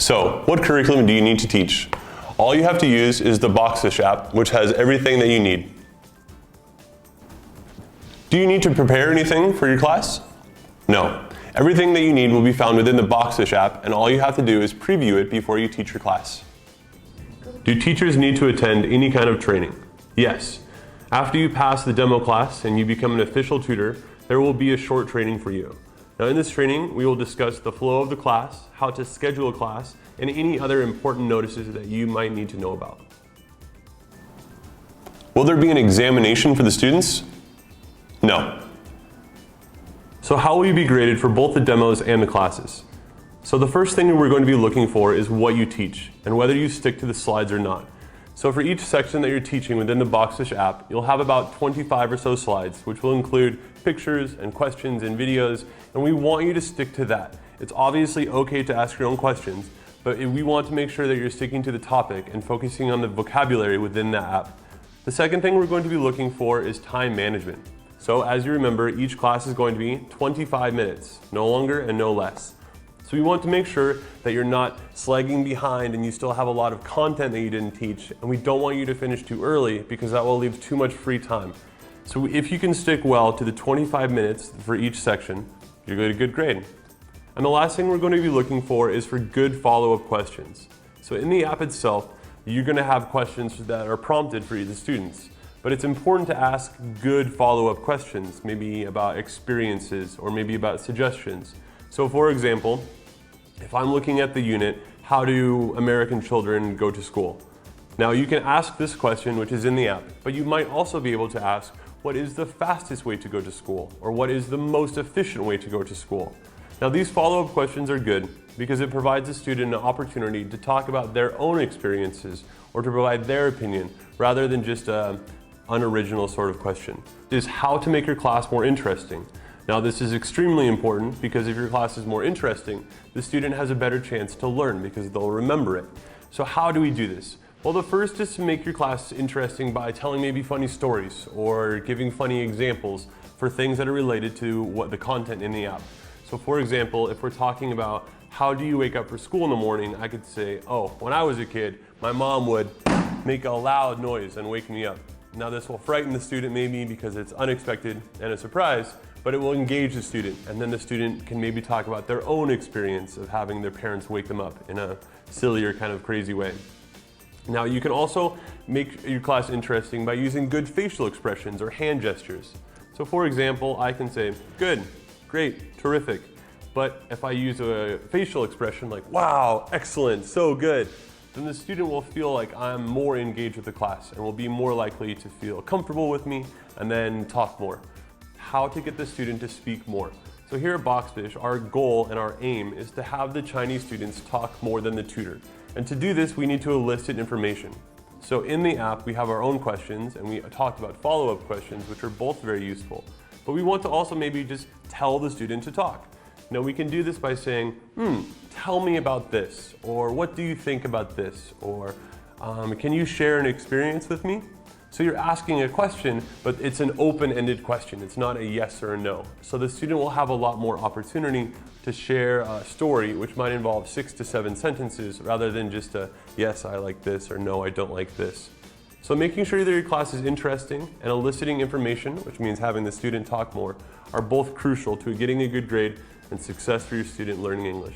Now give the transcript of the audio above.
So, what curriculum do you need to teach? All you have to use is the Boxfish app, which has everything that you need. Do you need to prepare anything for your class? No. Everything that you need will be found within the Boxfish app, and all you have to do is preview it before you teach your class. Do teachers need to attend any kind of training? Yes. After you pass the demo class and you become an official tutor, there will be a short training for you. Now in this training, we will discuss the flow of the class, how to schedule a class, and any other important notices that you might need to know about. Will there be an examination for the students? No. So how will you be graded for both the demos and the classes? So the first thing we're going to be looking for is what you teach and whether you stick to the slides or not. So for each section that you're teaching within the Boxfish app, you'll have about 25 or so slides, which will include pictures and questions and videos, and we want you to stick to that. It's obviously okay to ask your own questions, but we want to make sure that you're sticking to the topic and focusing on the vocabulary within that app. The second thing we're going to be looking for is time management. So as you remember, each class is going to be 25 minutes, no longer and no less. So we want to make sure that you're not slagging behind and you still have a lot of content that you didn't teach, and we don't want you to finish too early because that will leave too much free time. So if you can stick well to the 25 minutes for each section, you're going to get a good grade. And the last thing we're going to be looking for is for good follow-up questions. So in the app itself, you're going to have questions that are prompted for the students. But it's important to ask good follow-up questions, maybe about experiences or maybe about suggestions. So for example, if I'm looking at the unit, how do American children go to school? Now you can ask this question, which is in the app, but you might also be able to ask, what is the fastest way to go to school? Or what is the most efficient way to go to school? Now these follow-up questions are good because it provides a student an opportunity to talk about their own experiences or to provide their opinion rather than just an unoriginal sort of question. Is how to make your class more interesting. Now this is extremely important because if your class is more interesting, the student has a better chance to learn because they'll remember it. So how do we do this? Well, the first is to make your class interesting by telling maybe funny stories or giving funny examples for things that are related to what the content in the app. So for example, if we're talking about how do you wake up for school in the morning, I could say, oh, when I was a kid, my mom would make a loud noise and wake me up. Now this will frighten the student maybe because it's unexpected and a surprise, but it will engage the student, and then the student can maybe talk about their own experience of having their parents wake them up in a sillier kind of crazy way. Now you can also make your class interesting by using good facial expressions or hand gestures. So for example, I can say, good, great, terrific. But if I use a facial expression like, wow, excellent, so good, then the student will feel like I'm more engaged with the class and will be more likely to feel comfortable with me and then talk more. How to get the student to speak more. So here at Boxfish, our goal and our aim is to have the Chinese students talk more than the tutor. And to do this, we need to elicit information. So in the app, we have our own questions, and we talked about follow-up questions, which are both very useful. But we want to also maybe just tell the student to talk. Now we can do this by saying, tell me about this, or what do you think about this, or can you share an experience with me? So you're asking a question, but it's an open-ended question. It's not a yes or a no. So the student will have a lot more opportunity to share a story, which might involve 6 to 7 sentences, rather than just a yes, I like this, or no, I don't like this. So making sure that your class is interesting and eliciting information, which means having the student talk more, are both crucial to getting a good grade and success for your student learning English.